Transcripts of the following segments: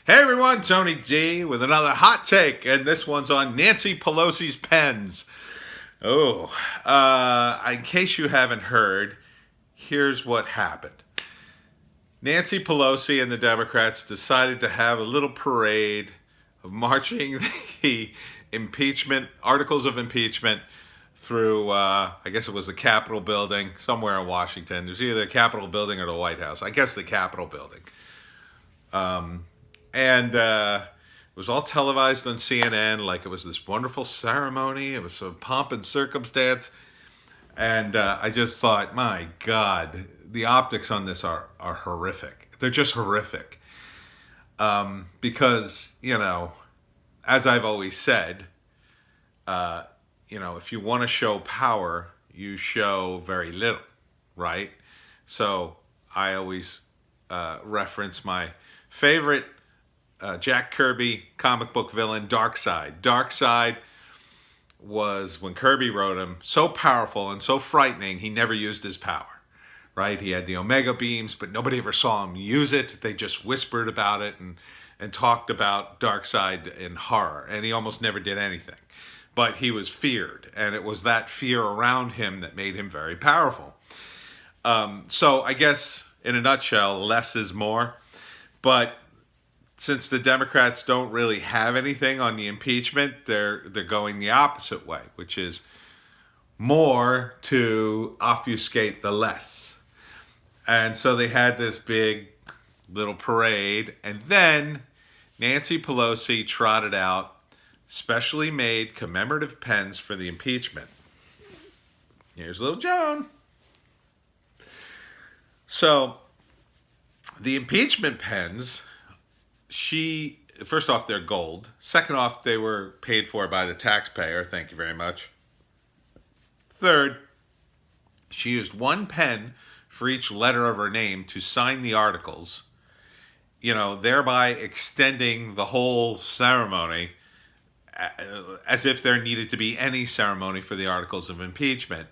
Hey everyone, Tony G with another hot take, and this one's on Nancy Pelosi's pens. In case you haven't heard, here's what happened. Nancy Pelosi and the Democrats decided to have a little parade of marching the impeachment, articles of impeachment through, I guess it was the Capitol building, somewhere in Washington. It was either the Capitol building or the White House. I guess the Capitol building. And it was all televised on CNN like it was this wonderful ceremony. It was some pomp and circumstance. And I just thought, my God, the optics on this are horrific. They're just horrific. Because, as I've always said, if you want to show power, you show very little, right? So I always reference my favorite Jack Kirby comic book villain, Darkseid. Darkseid was, when Kirby wrote him, so powerful and so frightening, he never used his power, right? He had the Omega beams, but nobody ever saw him use it. They just whispered about it and talked about Darkseid in horror, and he almost never did anything. But he was feared, and it was that fear around him that made him very powerful. So I guess, in a nutshell, less is more. But since the Democrats don't really have anything on the impeachment, they're going the opposite way, which is more to obfuscate the less. And so they had this big little parade, and then Nancy Pelosi trotted out specially made commemorative pens for the impeachment. Here's little Joan. So the impeachment pens, first off, they're gold. Second off, they were paid for by the taxpayer. Thank you very much. Third, she used one pen for each letter of her name to sign the articles, thereby extending the whole ceremony as if there needed to be any ceremony for the articles of impeachment,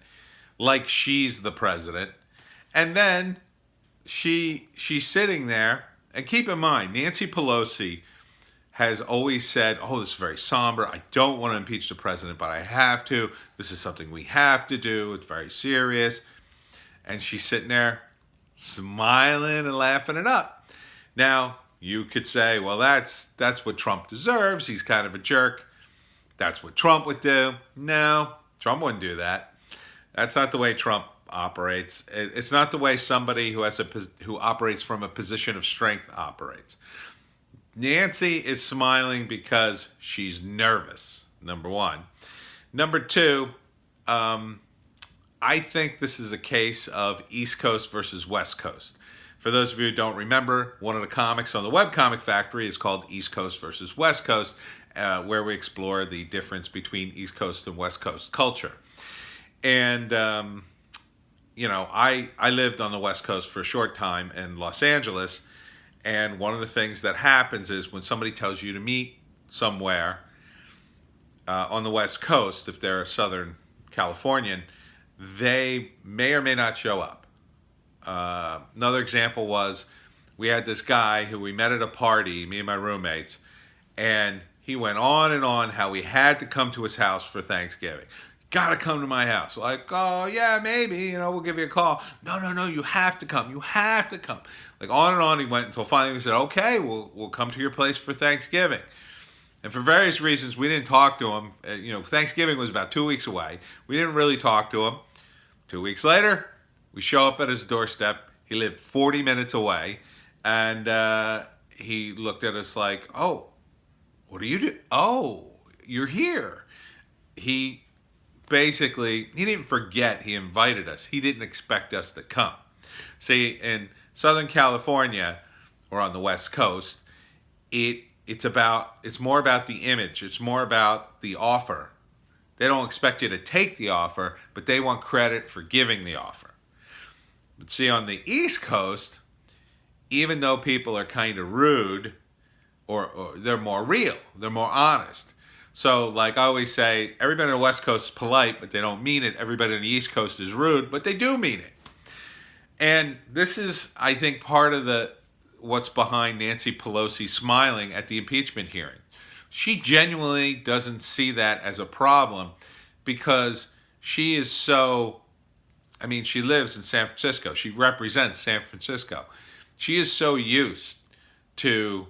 like she's the president. And then she's sitting there. And keep in mind, Nancy Pelosi has always said, this is very somber. I don't want to impeach the president, but I have to. This is something we have to do. It's very serious. And she's sitting there smiling and laughing it up. Now, you could say, well, that's what Trump deserves. He's kind of a jerk. That's what Trump would do. No, Trump wouldn't do that. That's not the way Trump operates. It's not the way somebody who operates from a position of strength operates. Nancy is smiling because she's nervous, number one. Number two, I think this is a case of East Coast versus West Coast. For those of you who don't remember, one of the comics on the Webcomic Factory is called East Coast versus West Coast, where we explore the difference between East Coast and West Coast culture. And I lived on the West Coast for a short time in Los Angeles, and one of the things that happens is when somebody tells you to meet somewhere on the West Coast, if they're a Southern Californian, they may or may not show up. Another example was we had this guy who we met at a party, me and my roommates, and he went on and on how we had to come to his house for Thanksgiving. Gotta come to my house. Like, oh yeah, maybe, we'll give you a call. No, you have to come. You have to come. Like on and on he went until finally we said, okay, we'll come to your place for Thanksgiving. And for various reasons, we didn't talk to him. Thanksgiving was about 2 weeks away. We didn't really talk to him. 2 weeks later, we show up at his doorstep. He lived 40 minutes away. And he looked at us like, oh, what do you do? Oh, you're here. He didn't forget he invited us. He didn't expect us to come. See, in Southern California or on the West Coast, it's more about the image. It's more about the offer. They don't expect you to take the offer, but they want credit for giving the offer. But see, on the East Coast, even though people are kind of rude, or they're more real, they're more honest. So, like I always say, everybody on the West Coast is polite, but they don't mean it. Everybody on the East Coast is rude, but they do mean it. And this is, I think, part of what's behind Nancy Pelosi smiling at the impeachment hearing. She genuinely doesn't see that as a problem because she is so, I mean, she lives in San Francisco. She represents San Francisco. She is so used to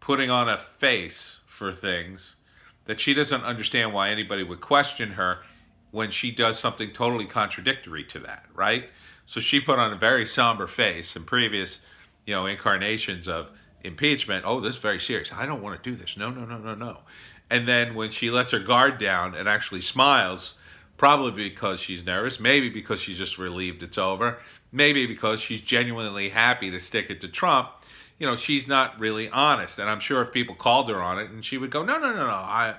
putting on a face for things that she doesn't understand why anybody would question her when she does something totally contradictory to that, right? So she put on a very somber face in previous, incarnations of impeachment. Oh, this is very serious. I don't want to do this. No, no, no, no, no. And then when she lets her guard down and actually smiles, probably because she's nervous, maybe because she's just relieved it's over, maybe because she's genuinely happy to stick it to Trump, she's not really honest. And I'm sure if people called her on it, and she would go, no, no, no, no,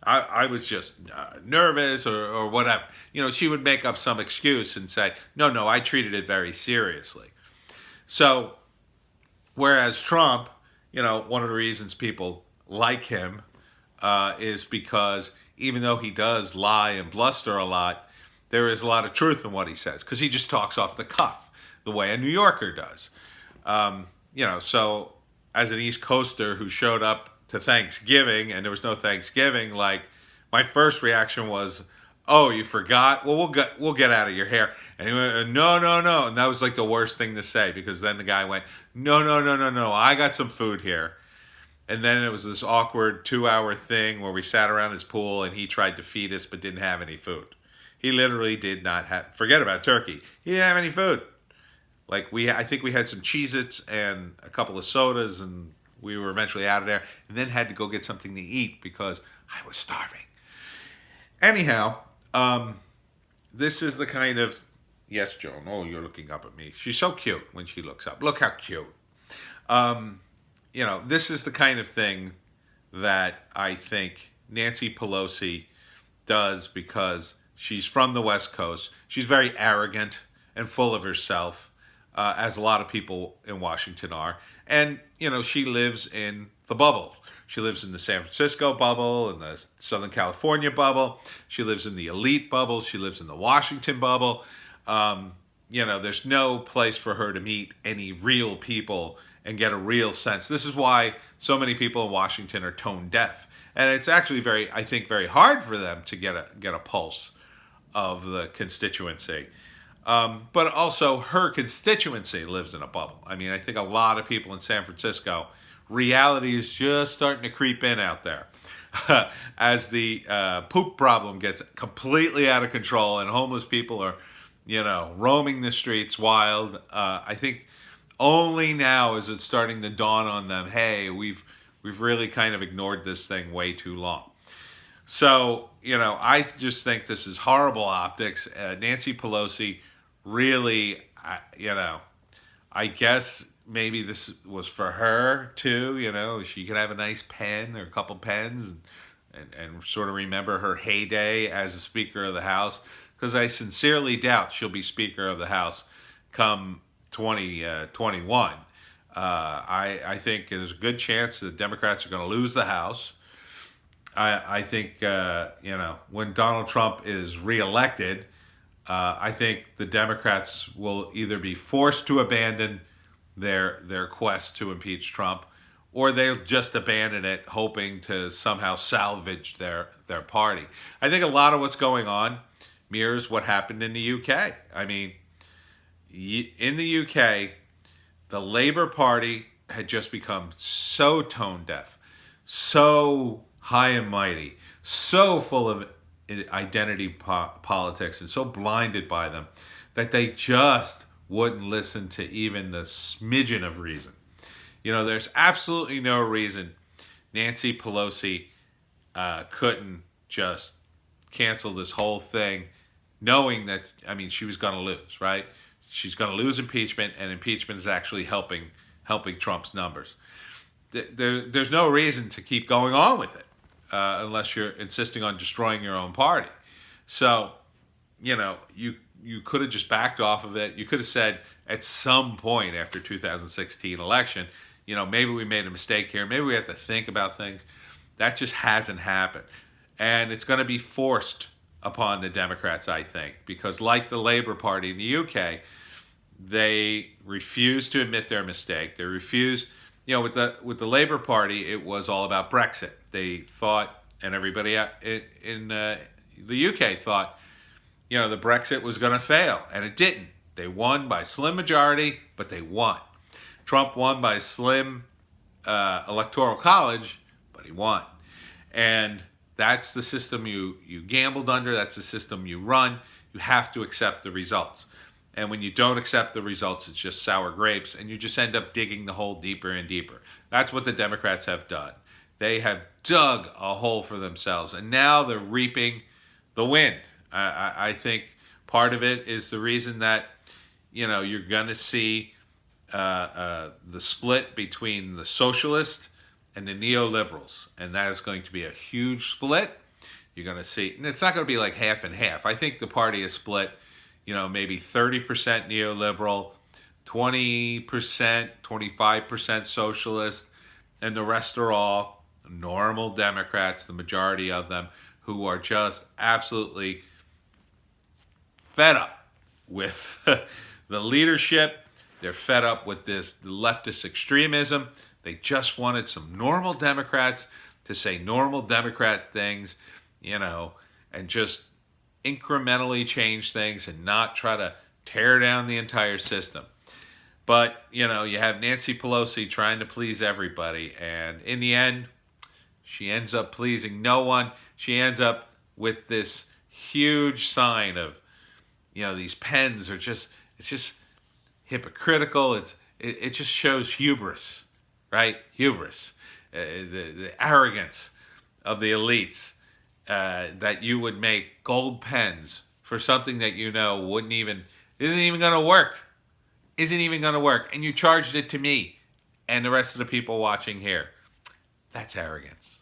I was just nervous or whatever. She would make up some excuse and say, no, no, I treated it very seriously. So, whereas Trump, one of the reasons people like him is because even though he does lie and bluster a lot, there is a lot of truth in what he says because he just talks off the cuff the way a New Yorker does. So as an East Coaster who showed up to Thanksgiving and there was no Thanksgiving, like my first reaction was, "Oh, you forgot? Well, we'll get out of your hair." And he went, "No, no, no," and that was like the worst thing to say because then the guy went, "No, no, no, no, no, I got some food here." And then it was this awkward 2-hour thing where we sat around his pool and he tried to feed us but didn't have any food. He literally did not have, forget about turkey. He didn't have any food. Like I think we had some Cheez-Its and a couple of sodas and we were eventually out of there and then had to go get something to eat because I was starving. Anyhow, this is the kind of, yes, Joan, oh, you're looking up at me. She's so cute when she looks up. Look how cute. This is the kind of thing that I think Nancy Pelosi does because she's from the West Coast. She's very arrogant and full of herself, as a lot of people in Washington are. And, she lives in the bubble. She lives in the San Francisco bubble, in the Southern California bubble. She lives in the elite bubble. She lives in the Washington bubble. There's no place for her to meet any real people and get a real sense. This is why so many people in Washington are tone deaf. And it's actually very hard for them to get a pulse of the constituency. But also her constituency lives in a bubble. I mean, I think a lot of people in San Francisco, reality is just starting to creep in out there. As the poop problem gets completely out of control and homeless people are, roaming the streets wild, I think only now is it starting to dawn on them, hey, we've really kind of ignored this thing way too long. So, I just think this is horrible optics. Nancy Pelosi really, I guess maybe this was for her too, she could have a nice pen or a couple pens and sort of remember her heyday as a Speaker of the House, because I sincerely doubt she'll be Speaker of the House come 2021. I think there's a good chance the Democrats are going to lose the House. I think, when Donald Trump is reelected, I think the Democrats will either be forced to abandon their quest to impeach Trump, or they'll just abandon it, hoping to somehow salvage their party. I think a lot of what's going on mirrors what happened in the UK. I mean, in the UK, the Labour Party had just become so tone deaf, so high and mighty, so full of identity politics and so blinded by them that they just wouldn't listen to even the smidgen of reason. There's absolutely no reason Nancy Pelosi couldn't just cancel this whole thing, knowing that, she was going to lose, right? She's going to lose impeachment, and impeachment is actually helping Trump's numbers. There's no reason to keep going on with it unless you're insisting on destroying your own party. So, you could have just backed off of it. You could have said at some point after 2016 election, maybe we made a mistake here. Maybe we have to think about things. That just hasn't happened. And it's going to be forced upon the Democrats, I think, because like the Labour Party in the UK, They refuse to admit their mistake. They refuse, with the Labour Party, it was all about Brexit. They thought, and everybody in the UK thought, the Brexit was going to fail, and it didn't. They won by slim majority, but they won. Trump won by slim electoral college, but he won. And that's the system you gambled under. That's the system you run. You have to accept the results. And when you don't accept the results, it's just sour grapes, and you just end up digging the hole deeper and deeper. That's what the Democrats have done. They have dug a hole for themselves, and now they're reaping the wind. I think part of it is the reason that, you're going to see the split between the socialists and the neoliberals, and that is going to be a huge split. You're going to see, and it's not going to be like half and half. I think the party is split, maybe 30% neoliberal, 20%, 25% socialist, and the rest are all normal Democrats, the majority of them, who are just absolutely fed up with the leadership. They're fed up with this leftist extremism. They just wanted some normal Democrats to say normal Democrat things, and just incrementally change things and not try to tear down the entire system. But, you have Nancy Pelosi trying to please everybody, and in the end, she ends up pleasing no one. She ends up with this huge sign of, these pens are it's just hypocritical. It just shows hubris, right? Hubris, the arrogance of the elites, that you would make gold pens for something that isn't even going to work. Isn't even going to work. And you charged it to me and the rest of the people watching here. That's arrogance.